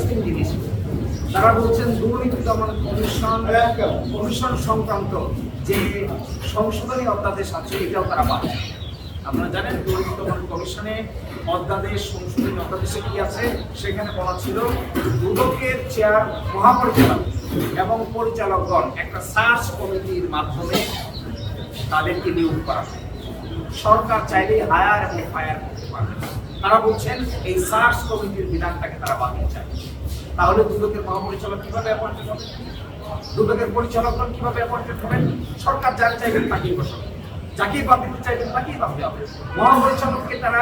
Interesting জিনিস, তারা বলছেন দুর্নীতি দমন কমিশন সংক্রান্ত যে সংশোধনী অধ্যাদেশ আছে এটাও তারা পাচ্ছে। আপনারা জানেন দুর্নীতি দমন কমিশনে অধ্যাদেশ সংশোধনী অধ্যাদেশে কি আছে, সেখানে বলা ছিল দুদকের চেয়ার মহাপরিচালক এবং পরিচালকগণ একটা সার্চ কমিটির মাধ্যমে তাদেরকে নিয়োগ করা হয়। সরকার চাইলেই হায়ার এবং ফায়ার করতে পারবে। তারা বলছেন এই সার্চ কমিটির বিধানটাকে তারা বাতিল চায়। তাহলে দুদকের মহাপরিচালক কিভাবে অ্যাপয়েন্টেড হবে? দুদকের পরিচালকগণ কিভাবে অ্যাপয়েন্টেড হবেন? সরকার যারা চাইবেন তাকেই বসাবে, যাকেই বাতিল চাইবেন তাকেই বাতিল হবে। মহাপরিচালককে তারা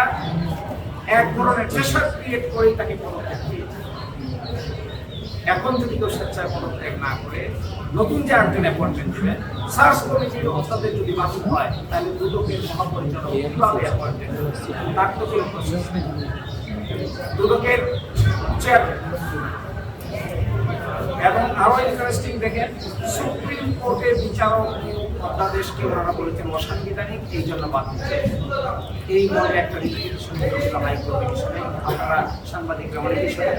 এক ধরনের প্রেশার ক্রিয়েট করে তাকে পদত্যাগ দিয়েছে। এখন যদি কেউ স্বেচ্ছায় পদত্যাগ না করে নতুন যে একজন অ্যাপয়েন্টমেন্ট দেবেন, সার্চ কমিটির অবস্থাতে যদি বাতিল হয় তাহলে দুদকের মহাপরিচালক কিভাবে অ্যাপয়েন্টেড তার তো কোনো প্রসেস নেই। দুদকের চেয়ারম্যান এবং আরো ইন্টারেস্টিং দেখেন, সুপ্রিম কোর্টের বিচারক অধ্যাদেশকে ওনারা বলেছেন অসাংবিধানিক, এই জন্য বাতিল চাই। এই মর্মে একটা রিপিটিশন হাইকোর্ট ডিভিশনে আপনারা সাংবাদিকরা অনেক বিষয়ে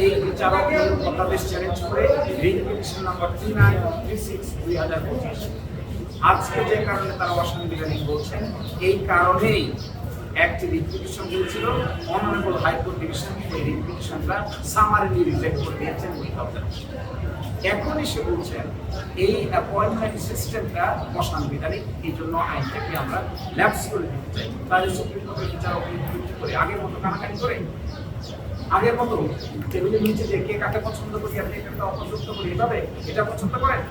এই বিচারক অধ্যাদেশ চ্যালেঞ্জ করে রিপিটিশন নাম্বার 3936/2025 আজকে যে কারণে তারা অসাংবিধানিক বলছেন, এই কারণেই একটি রিপিটিশন দিয়েছিল অনারেবল হাইকোর্ট ডিভিশন। এই রিপিটিশনটা সামারিলি রিজেক্ট করে দিয়েছেন এখন এসে বলছেন এই অ্যাপয়েন্টমেন্ট সিস্টেমটা অসাংবিধানিক, এই জন্য আইনটাকে আমরা ল্যাপস করে দিতে চাই। তাহলে সুপ্রিম কোর্টের বিচারক করে আগের মতো কানাকানি করে, আগের মতো টেবিলের নিচে যে কে কাকে পছন্দ করি আপনি এটা অপছন্দ করি, এভাবে এটা পছন্দ করেন,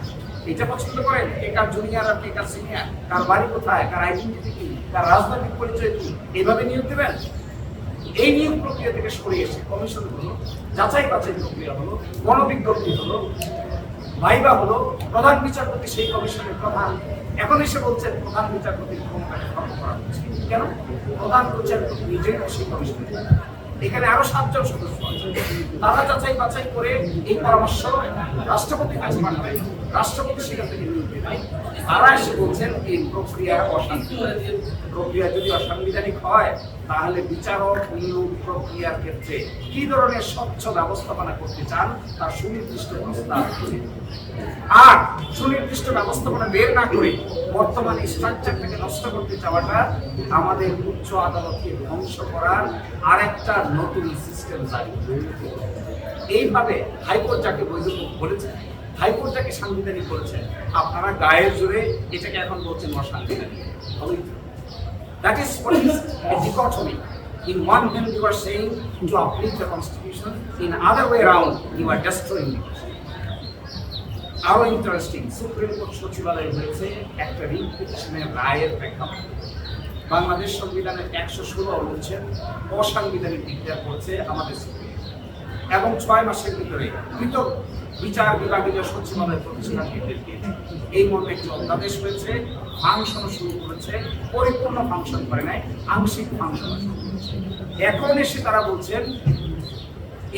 এটা পছন্দ করেন, কে কার জুনিয়র আর কে কার সিনিয়র, কার বাড়ি কোথায়, কার আইডেন্টিটি কি, কার রাজনৈতিক পরিচয় কি, এইভাবে নিয়োগ দেবেন? এই নিয়োগ প্রক্রিয়া থেকে সরে এসে কমিশন হলো, যাচাই বাছাই প্রক্রিয়া হলো, গণবিজ্ঞপ্তি হলো, ভাইবা হলো, প্রধান বিচারপতি সেই কমিশনের প্রধান। এখন এসে বলছেন প্রধান বিচারপতির ক্ষমতাকে খর্ব করা হচ্ছে। কেন? প্রধান বিচারপতি নিজেই সেই কমিশনের, এখানে আরো 7 জন সদস্য আছে, তারা যাচাই বাছাই করে এই পরামর্শ রাষ্ট্রপতির কাছে পাঠাবে, রাষ্ট্রপতি সেখান থেকে নিয়োগ দেয়। তারা এসে বলছেন এই প্রক্রিয়া অসাংবিধানিক। প্রক্রিয়া যদি অসাংবিধানিক হয় তাহলে বিচারক নিয়োগ প্রক্রিয়ার ক্ষেত্রে কি ধরনের স্বচ্ছ ব্যবস্থাপনা করতে চান তার সুনির্দিষ্ট প্রস্তাব, আর সুনির্দিষ্ট ব্যবস্থাপনা বের না করে বর্তমানে স্ট্রাকচারটাকে নষ্ট করতে চাওয়াটা আমাদের উচ্চ আদালতকে ধ্বংস করার আরেকটা নতুন সিস্টেম জারি। এইভাবে হাইকোর্ট যাকে বৈধ বলেছে, হাইকোর্ট যাকে সাংবিধানিক বলেছেন, আপনারা গায়ের জোরে এটাকে এখন বলছেন অসাংবিধানিক। That is what is a dichotomy. In one hand you are saying to uplift the constitution, in other way around you are destroying it. আরো ইন্টারেস্টিং, সুপ্রিম কোর্ট সচিবালয় হয়েছে একটা রিট পিটিশনের রায়ের প্রেক্ষাপটে বাংলাদেশ সংবিধানের 116 অনুচ্ছেদ অসাংবিধানিক ডিক্লেয়ার করেছে আমাদের সুপ্রিম, এবং 6 মাসের ভিতরে পৃথক বিচার বিভাগীয় সচিবালয় প্রতিষ্ঠার নির্দেশ দিয়েছে। এই মর্মে একটি অধ্যাদেশ হয়েছে, ফাংশন শুরু করেছে, পরিপূর্ণ ফাংশন করে নাই, আংশিক ফাংশন শুরু করেছে। এখন এসে তারা বলছেন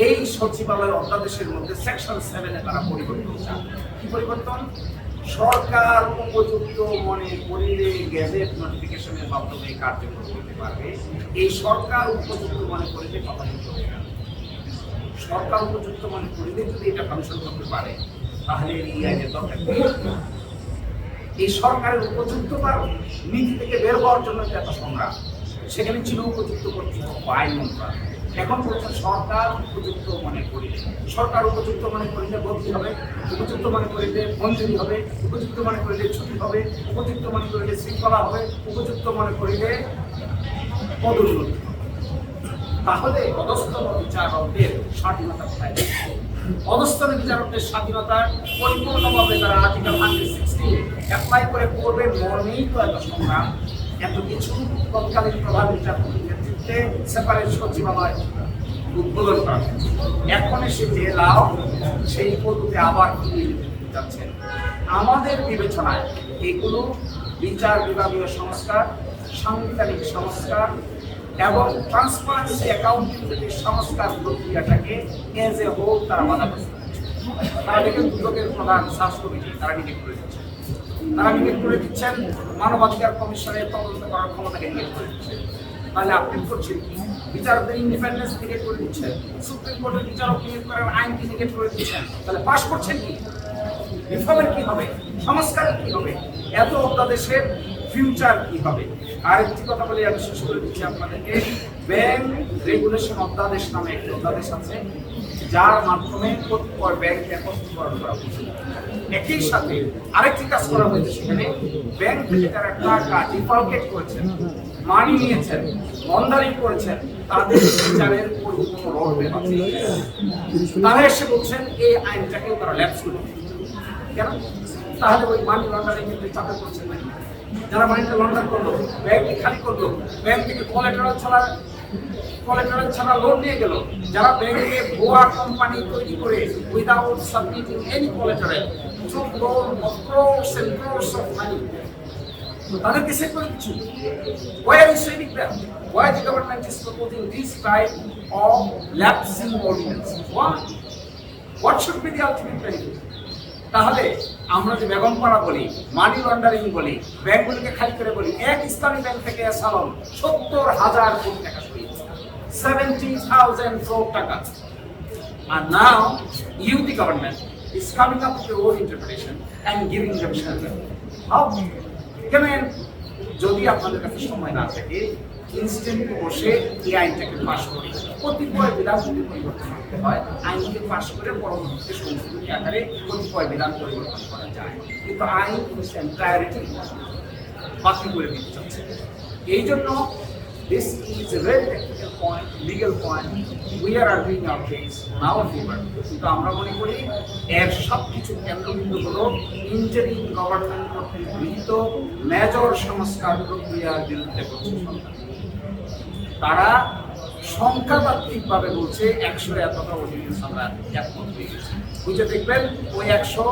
এই সচিবালয় অধ্যাদেশের মধ্যে সেকশন 7-এ তারা পরিবর্তন চান। কি পরিবর্তন? সরকার উপযুক্ত মনে করিলে গেজেট নোটিফিকেশনের মাধ্যমে কার্যকর করতে পারবে। এই সরকার উপযুক্ত মনে করিলে কথা বলতে হবে, সরকার উপযুক্ত মনে করিলে যদি এটা ফাংশন করতে পারে তাহলে এই আইনের দরকার। এই সরকারের উপযুক্ততার নীতি থেকে বের হওয়ার জন্য এত সংগ্রাম, সেখানে ছিল উপযুক্ত কর্তৃপক্ষ আইন মন্ত্রণালয়। এখন বলছেন সরকার উপযুক্ত মনে করিলে, সরকার উপযুক্ত মনে করিলে বদলি হবে, উপযুক্ত মনে করিলে মঞ্জুরি হবে, উপযুক্ত মনে করিলে ছুটি হবে, উপযুক্ত মনে করিলে শৃঙ্খলা হবে, উপযুক্ত মনে করিলে পদোন্নতি। তাহলে অধস্তন বিচারকদের স্বাধীনতা কোথায়? অধস্তন বিচারকদের স্বাধীনতা পরিপূর্ণভাবে তারা আর্টিকেল 160 অ্যাপ্লাই করে করবে মর্মেই তো এত সংগ্রাম, এত কিছু। তৎকালীন প্রধান বিচারপতির নেতৃত্বে সেপারেট সচিবালয় উদ্বোধন করা হয়েছে। এখন এসে যে লাভ সেই পদ্ধতি আবার ফিরিয়ে যাচ্ছেন। আমাদের বিবেচনায় এগুলো বিচার বিভাগীয় সংস্কার, সাংবিধানিক সংস্কার এবং ট্রান্সপারেন্সি অ্যাকাউন্টেবিলিটির সংস্কার প্রক্রিয়াটাকে এজ এ হোল তারা বাধা করছে। তারা দেখেন দুদকের প্রধান সার্চ কমিটি তারা নিযুক্ত করে দিচ্ছেন, তারা নিযুক্ত করে দিচ্ছেন মানবাধিকার কমিশনের তদন্ত করার ক্ষমতাকে নিয়োগ করে দিচ্ছেন। তাহলে আপনি করছেন কি? বিচারকদের ইন্ডিপেন্ডেন্স নিগেট করে দিচ্ছেন, সুপ্রিম কোর্টের বিচারক নিয়োগ করার আইনকে নিগেট করে দিচ্ছেন, তাহলে পাশ করছেন কি? রিফর্মের কি হবে? সংস্কারের কি হবে? এত অধ্যাদেশের ফিউচার কি হবে? আরেকটি কথা বলে আমি শেষ করে দিচ্ছি আপনাদেরকে, ব্যাংক রেগুলেশন অধ্যাদেশ নামে একটি অধ্যাদেশ আছে, যার মাধ্যমে কতিপয় ব্যাংকে একত্রীকরণ করা হয়েছে। একই সাথে আরেকটি কাজ করা হয়েছে, সেখানে ব্যাংক থেকে যারা টাকা ডিফলকেট করেছেন, মানি নিয়েছেন, লন্ডারিং করেছেন, তাদের বিচারের কোনো রোডম্যাপ আছে। তারা এসে বলছেন এই আইনটাকেও তারা ল্যাপস করে কেন? তাহলে ওই মানি লন্ডারিং এর চাপে পড়ছেন নাকি? যারা মানিটা লন্ডার করলো, ব্যাংকে খালি করলো, ব্যাংক থেকে কোলাটেরাল ছাড়া লোন নিয়ে গেল, যারা ব্যাংকে ভুয়া কোম্পানি তৈরি করে without submitting any collateral took loan of crores and crores of money, তাদেরকে সেভ করে দিচ্ছি। Why are you saving them? Why the government is proposing this type of lapsing ordinance? Why? What should be the ultimate benefit? তাহলে আমরা যে বেগমপাড়া বলি, money laundering বলি, ব্যাংকগুলিকে খালি করে বলি, এক ইসলামী ব্যাংক থেকে সালন 70,000 কোটি টাকা সরিয়েছে, 70,000 crore টাকা। And now you, the government, is coming up with your own interpretation and giving them shelter. How? কেন? যদি আপনাদের কাছে সময় না থাকে, ইনস্ট্যান্ট বসে এই আইনটাকে পাশ করে কতিপয় বিধান যদি পরিবর্তন করতে হয়, আইনকে পাশ করে পরবর্তীতে সংশোধনী আকারে কতিপয় বিধান পরিবর্তন করা যায়, কিন্তু আইন এন্টায়ারিটি বাতিল করে দিতে চাচ্ছে। এই জন্য this is a very technical point, legal point. We are arguing our case in our favor. কিন্তু আমরা মনে করি এর সবকিছু কেন্দ্রবিন্দু হলো ইন্টারিম গভর্নমেন্ট কর্তৃক গৃহীত মেজর সংস্কার প্রক্রিয়ার বিরুদ্ধে করছে সরকার। তারা সংখ্যাতাত্ত্বিকভাবে বলছে 100 এতটা অর্ডিনেন্স আমরা একমত হয়ে গেছি। বুঝে দেখবেন ওই 100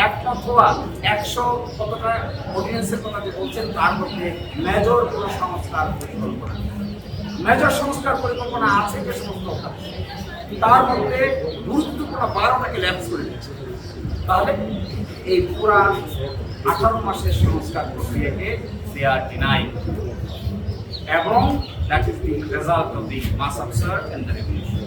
একমত হওয়া 100 কতটা অর্ডিনেন্সের কথা যে বলছেন, তার মধ্যে মেজর কোনো সংস্কার পরিকল্পনা, মেজর সংস্কার পরিকল্পনা আছে যে সমস্ত, তার মধ্যে গুরুত্বপূর্ণ 12টাকে ল্যাপস করে দিচ্ছে। তাহলে এই পুরা 18 মাসের সংস্কার প্রক্রিয়াকে they are denying, এবং that is the result of the mass absurd and the revolution.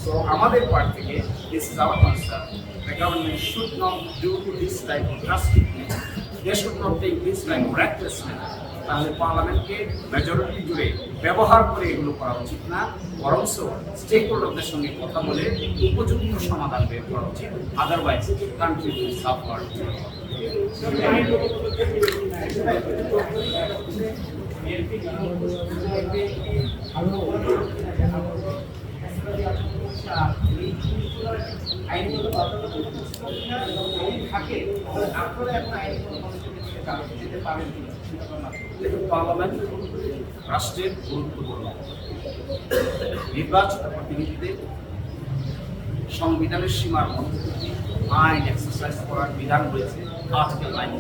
So আমাদের পার্ট থেকে this is our concern. The government should not do this type of drastic measure. They should not take this type of reckless measure. তাহলে পার্লামেন্টকে majority জুড়ে ব্যবহার করে এগুলো করা উচিত না, বরঞ্চ স্টেক হোল্ডারদের সঙ্গে কথা বলে উপযুক্ত সমাধান বের করা উচিত। Otherwise country will suffer. Parliament রাষ্ট্রের গুরুত্বপূর্ণ নির্বাচিত প্রতিনিধিদের সংবিধানের সীমার মধ্যে আইন এক্সারসাইজ করার বিধান রয়েছে আর্টিকেল 9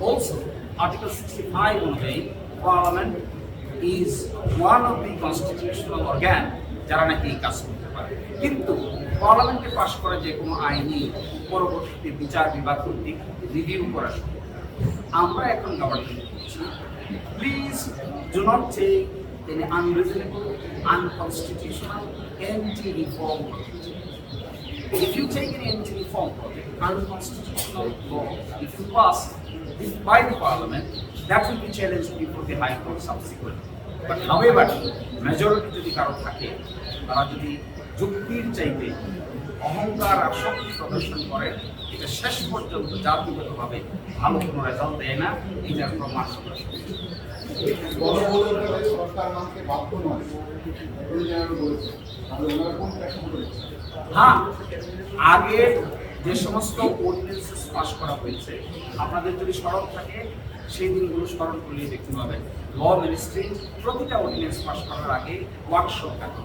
Also, Article 65 অনুযায়ী parliament is one of the constitutional organ যারা নাকি এই কাজ করতে পারে। কিন্তু পার্লামেন্টে পাশ করা যে কোনো আইনই পরবর্তীতে বিচার বিভাগ কর্তৃক রিভিউ করা সম্ভব। আমরা এখন গভর্নমেন্ট করছি, please do not take any unreasonable, unconstitutional, anti-reform project. If you take an anti-reform project, unconstitutional law, if you pass this by the parliament, that will be challenged before the High Court subsequently. But however, majority যদি কারো থাকে, তারা যদি যুক্তির চাইতে অহংকার আর শক্তি প্রদর্শন করে, এটা শেষ পর্যন্ত জাতিগতভাবে ভালো কোনো রেজাল্ট দেয় না, এটার প্রমাণ। হ্যাঁ, আগে যে সমস্ত অর্ডিন্যান্স পাস করা হয়েছে, আপনাদের যদি স্মরণ থাকে সেই দিনগুলো স্মরণ করলেই দেখতে পাবেন ল মিনিস্ট্রি প্রতিটা অর্ডিন্যান্স পাস করার আগে ওয়ার্কশপ থাকে।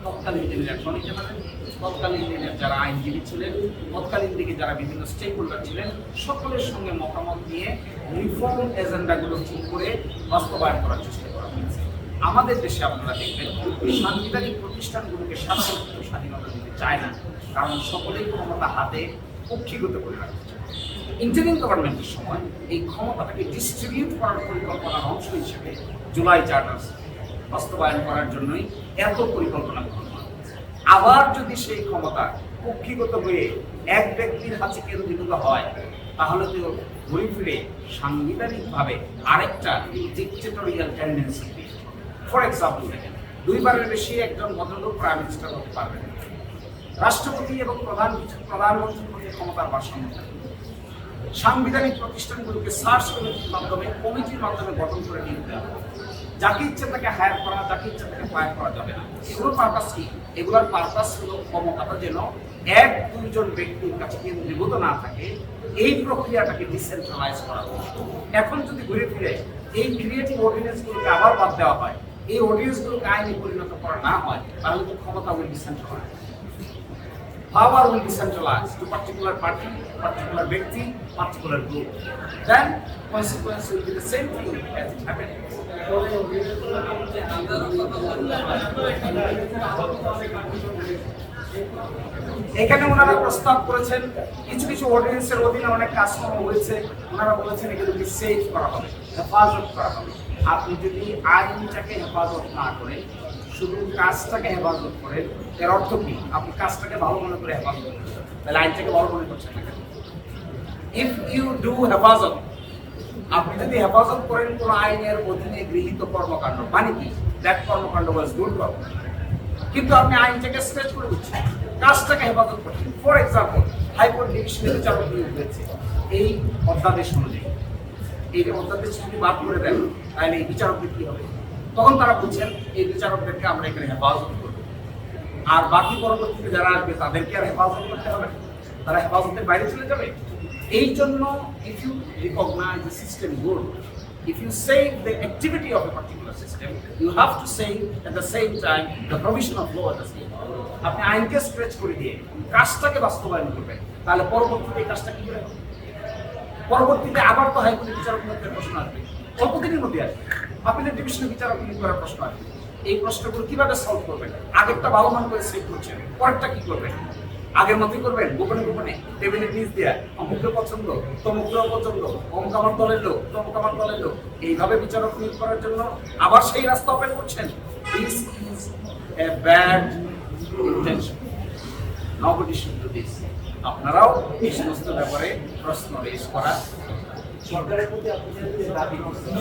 তৎকালীন দিনের অ্যাটর্নি জেনারেল, তৎকালীন দিনের যারা আইনজীবী ছিলেন, তৎকালীন দিকে যারা বিভিন্ন স্টেক হোল্ডার ছিলেন, সকলের সঙ্গে মতামত নিয়ে রিফর্ম এজেন্ডাগুলো ঠিক করে বাস্তবায়ন করার চেষ্টা করা হয়েছে। আমাদের দেশে আপনারা দেখবেন সাংবিধানিক প্রতিষ্ঠানগুলোকে স্বাধীনতা দিতে চায় না, কারণ সকলেই ক্ষমতা হাতে কক্ষিগত করে রাখতে চায়। ইন্টারিম গভর্নমেন্টের সময় এই ক্ষমতাটাকে ডিস্ট্রিবিউট করার পরিকল্পনার অংশ হিসেবে জুলাই চার্টার বাস্তবায়ন করার জন্যই এত পরিকল্পনা গ্রহণ করা। আবার যদি সেই ক্ষমতা কক্ষিগত হয়ে এক ব্যক্তির হাতে কেন্দ্রীভূত হয়, তাহলে তো ঘুরে ফিরে সাংবিধানিকভাবে আরেকটা ডিকটেটরিয়াল টেন্ডেন্সি। ফর এক্সাম্পল দেখেন, 2 বারের বেশি একজন ভদ্রলোক প্রাইম মিনিস্টার হতে পারবেন। রাষ্ট্রপতি এবং প্রধানমন্ত্রীর মধ্যে ক্ষমতার ভারসাম্য থাকে। সাংবিধানিক প্রতিষ্ঠানগুলোকে সার্চ কমিটির মাধ্যমে গঠন করে নিয়ে দেওয়া হবে। যাকে ইচ্ছে তাকে হায়ার করা, যাকে ইচ্ছে তাকে ফায়ার করা যাবে না। এগুলোর পারপাস কি? এগুলোর পারপাস হলো ক্ষমতাটা যেন 1-2 ব্যক্তির কাছে কেন্দ্রীভূত না থাকে, এই প্রক্রিয়াটাকে ডিসেন্ট্রালাইজ করা হবে। এখন যদি ঘুরে ফিরে এই ক্রিয়েটিভ অর্ডিনেন্সগুলোকে আবার বাদ দেওয়া হয়, এই অর্ডিনেন্সগুলোকে আইনে পরিণত করা না হয়, তাহলে তো ক্ষমতা will decentralise. Power will be centralized to particular party, particular ব্যক্তি, particular group. Then consequence will be the same thing as it happened. এখানে ওনারা প্রস্তাব করেছেন কিছু কিছু অর্ডিনেন্সের অধীনে অনেক কাজকর্ম হয়েছে। ওনারা বলেছেন এগুলোকে সেভ করা হবে, হেফাজত করা হবে। আপনি যদি আইনটাকে হেফাজত না করেন, শুধু কাজটাকে হেফাজত করেন, এর অর্থ কি? আপনি কাজটাকে ভালো মনে করে হেফাজত করেন, তাহলে আইনটাকে ভালো মনে করছেন না কেন? ইফ ইউ ডু হেফাজত, আপনি যদি হেফাজত করেন কোন আইনের অধীনে গৃহীত কর্মকাণ্ড, মানে কি দ্যাট কর্মকাণ্ড ওয়াজ গুড কর্ম, কিন্তু আপনি আইনটাকে স্ট্রেচ করে দিচ্ছেন, কাজটাকে হেফাজত করছেন। ফর এক্সাম্পল, হাইকোর্ট ডিভিশনের বিচারক নিয়োগ হয়েছে এই অধ্যাদেশ অনুযায়ী। এই অধ্যাদেশ যদি বাদ করে দেন, তাহলে এই বিচারকদের কি হবে? তখন তারা বলছেন এই বিচারকদেরকে আমরা এখানে হেফাজত করবো, আর বাকি পরবর্তীতে যারা আসবে তাদেরকে আর হেফাজত করতে হবে, তারা হেফাজতের বাইরে চলে যাবে। এই জন্য if you recognise the system good, if you save the activity of a particular system, you have to save at the same time the provision of law at the same time. আপনি আইনকে stretch করে দিয়ে কাজটাকে বাস্তবায়ন করবেন, তাহলে পরবর্তীতে এই কাজটা কি হবে? পরবর্তীতে আবার তো হাইকোর্টের বিচারক নিয়োগের প্রশ্ন আসবে, অল্পদিনের মধ্যে আসবে। আপিলের ডিভিশনের বিচারক নিয়োগ করার প্রশ্ন আসবে। এই প্রশ্নগুলো কিভাবে সলভ করবেন? আগেরটা ভালো মান করে সেভ করছেন, পরেরটা কি করবেন? আগের মতোই করবেন, গোপনে গোপনে টেবিলের নিচ দিয়ে অমুকের পছন্দ, তমুকের অপছন্দ, অমুক আমার দলের লোক, তমুক আমার দলের লোক, এইভাবে বিচারক নিয়োগ করার জন্য আবার সেই রাস্তা ওপেন করছেন। This is a bad intention. Nobody should do this. আপনারাও এই সমস্ত ব্যাপারে প্রশ্ন রেজ করা। সরকারের প্রতি আপনি যে দাবি করছেন,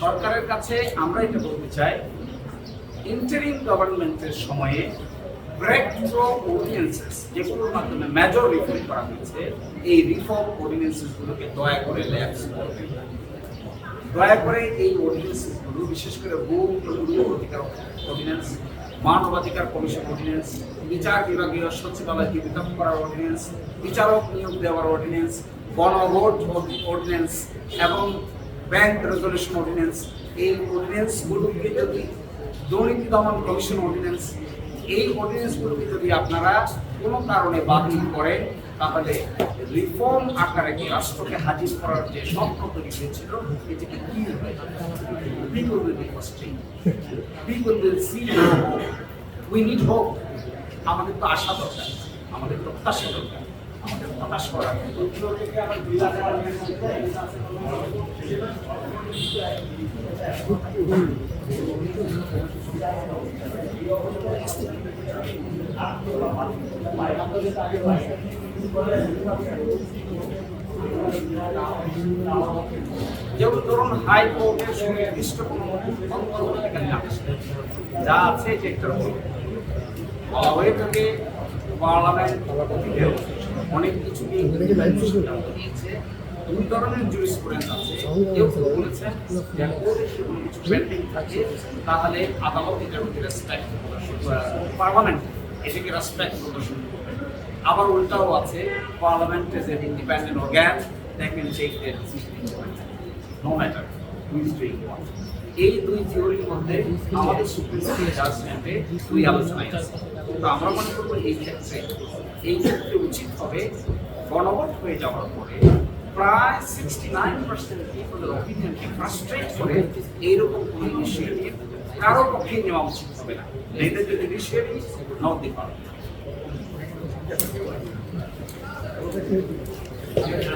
সরকারের কাছে আমরা এটা বলতে চাই, ইন্টারিম গভর্নমেন্টের সময়ে ব্রেক থ্রো অর্ডিন্যান্সেস যেগুলোর মাধ্যমে মেজর রিফর্ম করা হয়েছে, এই রিফর্ম অর্ডিন্যান্সেসগুলোকে দয়া করে ল্যাপস করবেন। দয়া করে এই অর্ডিন্যান্সেসগুলো, বিশেষ করে অধিকার অর্ডিন্যান্স, মানবাধিকার কমিশন অর্ডিন্যান্স, বিচার বিভাগীয় সচিবালয়কে বিতরণ করার অর্ডিন্যান্স, বিচারক নিয়োগ দেওয়ার অর্ডিন্যান্স, গণভোট অর্ডিন্যান্স এবং ব্যাংক রেজলিউশন অর্ডিন্যান্স, এই অর্ডিন্যান্সগুলোকে যদি দুর্নীতি দমন কমিশন অর্ডিন্যান্স, এই অর্ডিন্যান্সগুলোকে যদি আপনারা কোনো কারণে বাতিল করেন, তাহলে রিফর্ম আকারে কি রাষ্ট্রকে হাজির করার যে স্বপ্ন তৈরি হয়েছিল, এটিকে কি হবে? People will be frustrated. People will see hope. We need hope. আমাদের তো আশা দরকার, আমাদের প্রত্যাশা দরকার, আমাদের হতাশ করা। যেমন ধরুন হাইকোর্টের সুনির্দিষ্ট কোনো অন্তর্বর্তীকালীন আদেশ যা আছে যে বলা হয়ে থাকে, পার্লামেন্ট অনেক কিছু দিয়েছে। 2 ধরনের জুরিসপ্রুডেন্স আছে। কেউ বলেছেন যে কিছু পেন্ডিং থাকে, তাহলে আদালত এটার প্রতি রেসপেক্ট প্রদর্শন, পার্লামেন্ট এটাকে রেসপেক্ট প্রদর্শন করবে। আবার উল্টাও আছে, parliament is an independent organ, that can take their decision no matter who is doing what. এই 2 থিওরির মধ্যে আমাদের সুপ্রিম কোর্টের জাজমেন্টে 2 আলোচনায় আছে। তো আমরা মনে করবো এই ক্ষেত্রে উচিত হবে গণভোট হয়ে যাওয়ার পরে প্রায় 69% পিপলের অপিনিয়নকে ফ্রাস্ট্রেট করে এইরকম কোনো ইনিশিয়েটিভ কারো পক্ষে নেওয়া উচিত হবে না। নেইদার দ্য জুডিশিয়ারি নর দি পার্লামেন্ট। Good.